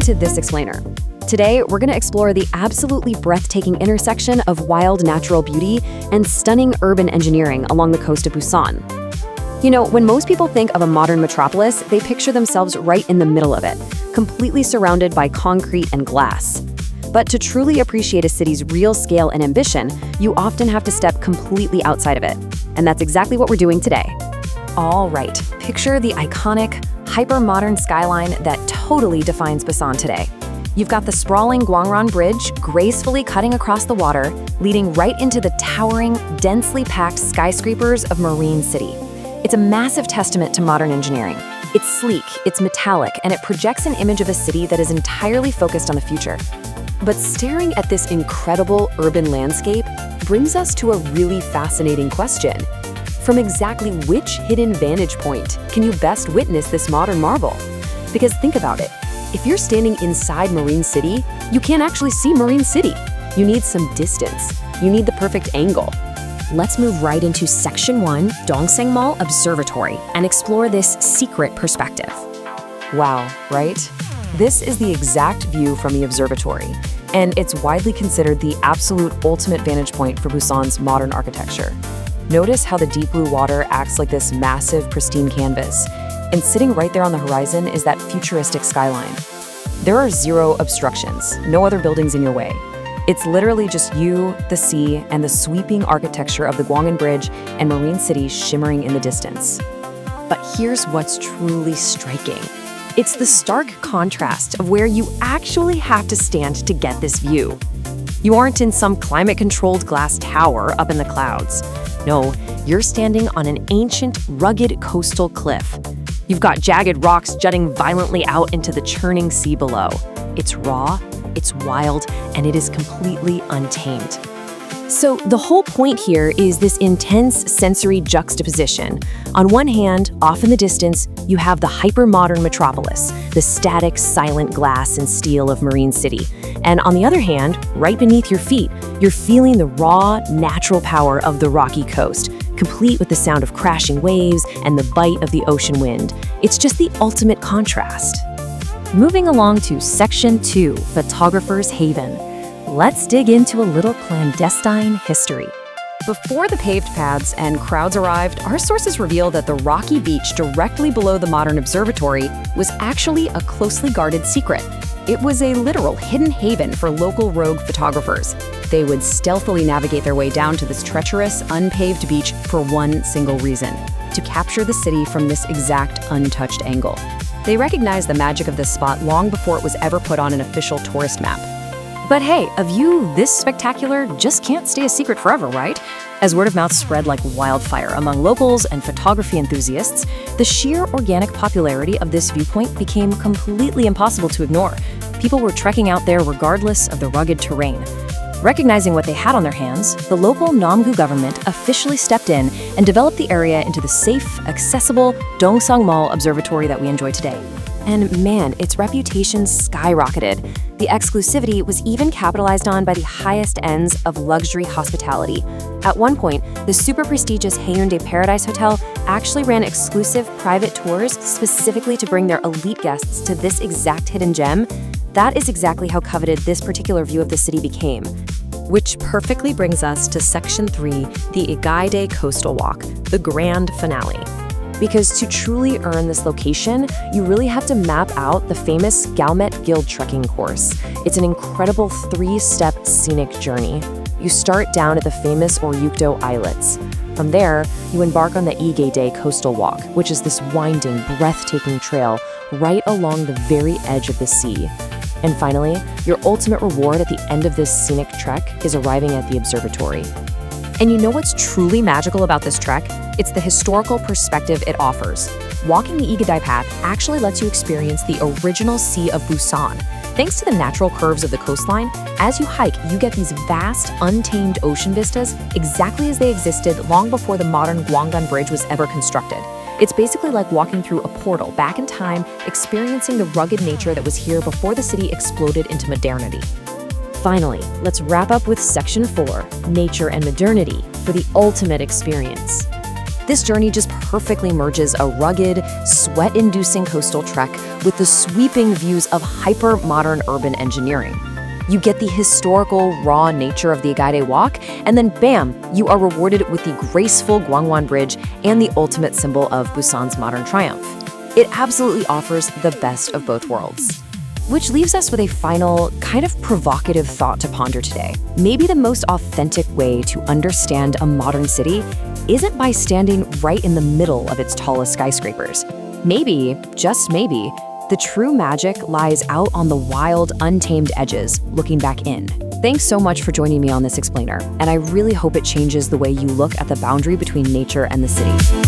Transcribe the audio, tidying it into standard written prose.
to this explainer. Today, we're going to explore the absolutely breathtaking intersection of wild natural beauty and stunning urban engineering along the coast of Busan. You know, when most people think of a modern metropolis, they picture themselves right in the middle of it, completely surrounded by concrete and glass. But to truly appreciate a city's real scale and ambition, you often have to step completely outside of it. And that's exactly what we're doing today. All right, picture the iconic, hyper-modern skyline that totally defines Busan today. You've got the sprawling Gwangan Bridge gracefully cutting across the water, leading right into the towering, densely packed skyscrapers of Marine City. It's a massive testament to modern engineering. It's sleek, it's metallic, and it projects an image of a city that is entirely focused on the future. But staring at this incredible urban landscape brings us to a really fascinating question. From exactly which hidden vantage point can you best witness this modern marvel? Because think about it. If you're standing inside Marine City, you can't actually see Marine City. You need some distance. You need the perfect angle. Let's move right into Section 1, Dongsaengmal Observatory, and explore this secret perspective. Wow, right? This is the exact view from the observatory, and it's widely considered the absolute ultimate vantage point for Busan's modern architecture. Notice how the deep blue water acts like this massive, pristine canvas, and sitting right there on the horizon is that futuristic skyline. There are zero obstructions, no other buildings in your way. It's literally just you, the sea, and the sweeping architecture of the Gwangan Bridge and Marine City shimmering in the distance. But here's what's truly striking. It's the stark contrast of where you actually have to stand to get this view. You aren't in some climate-controlled glass tower up in the clouds. No, you're standing on an ancient, rugged coastal cliff. You've got jagged rocks jutting violently out into the churning sea below. It's raw, it's wild, and it is completely untamed. So the whole point here is this intense sensory juxtaposition. On one hand, off in the distance, you have the hyper-modern metropolis, the static, silent glass and steel of Marine City. And on the other hand, right beneath your feet, you're feeling the raw, natural power of the rocky coast, complete with the sound of crashing waves and the bite of the ocean wind. It's just the ultimate contrast. Moving along to Section 2, Photographer's Haven. Let's dig into a little clandestine history. Before the paved paths and crowds arrived, our sources reveal that the rocky beach directly below the modern observatory was actually a closely guarded secret. It was a literal hidden haven for local rogue photographers. They would stealthily navigate their way down to this treacherous, unpaved beach for one single reason: to capture the city from this exact untouched angle. They recognized the magic of this spot long before it was ever put on an official tourist map. But hey, a view this spectacular just can't stay a secret forever, right? As word of mouth spread like wildfire among locals and photography enthusiasts, the sheer organic popularity of this viewpoint became completely impossible to ignore. People were trekking out there regardless of the rugged terrain. Recognizing what they had on their hands, the local Namgu government officially stepped in and developed the area into the safe, accessible Dongsaengmal Observatory that we enjoy today. And man, its reputation skyrocketed. The exclusivity was even capitalized on by the highest ends of luxury hospitality. At one point, the super prestigious Haeundae Paradise Hotel actually ran exclusive private tours specifically to bring their elite guests to this exact hidden gem. That is exactly how coveted this particular view of the city became. Which perfectly brings us to Section 3, the Igidae Coastal Walk, the grand finale. Because to truly earn this location, you really have to map out the famous Galmet-gil trekking course. It's an incredible 3-step scenic journey. You start down at the famous Oryukdo Islets. From there, you embark on the Igidae Coastal Walk, which is this winding, breathtaking trail right along the very edge of the sea. And finally, your ultimate reward at the end of this scenic trek is arriving at the observatory. And you know what's truly magical about this trek? It's the historical perspective it offers. Walking the Igidae Path actually lets you experience the original Sea of Busan. Thanks to the natural curves of the coastline, as you hike, you get these vast, untamed ocean vistas exactly as they existed long before the modern Gwangan Bridge was ever constructed. It's basically like walking through a portal back in time, experiencing the rugged nature that was here before the city exploded into modernity. Finally, let's wrap up with Section 4, Nature and Modernity, for the ultimate experience. This journey just perfectly merges a rugged, sweat-inducing coastal trek with the sweeping views of hyper-modern urban engineering. You get the historical, raw nature of the Igidae Walk, and then bam, you are rewarded with the graceful Gwangan Bridge and the ultimate symbol of Busan's modern triumph. It absolutely offers the best of both worlds. Which leaves us with a final, kind of provocative thought to ponder today. Maybe the most authentic way to understand a modern city isn't by standing right in the middle of its tallest skyscrapers. Maybe, just maybe, the true magic lies out on the wild, untamed edges, looking back in. Thanks so much for joining me on this explainer, and I really hope it changes the way you look at the boundary between nature and the city.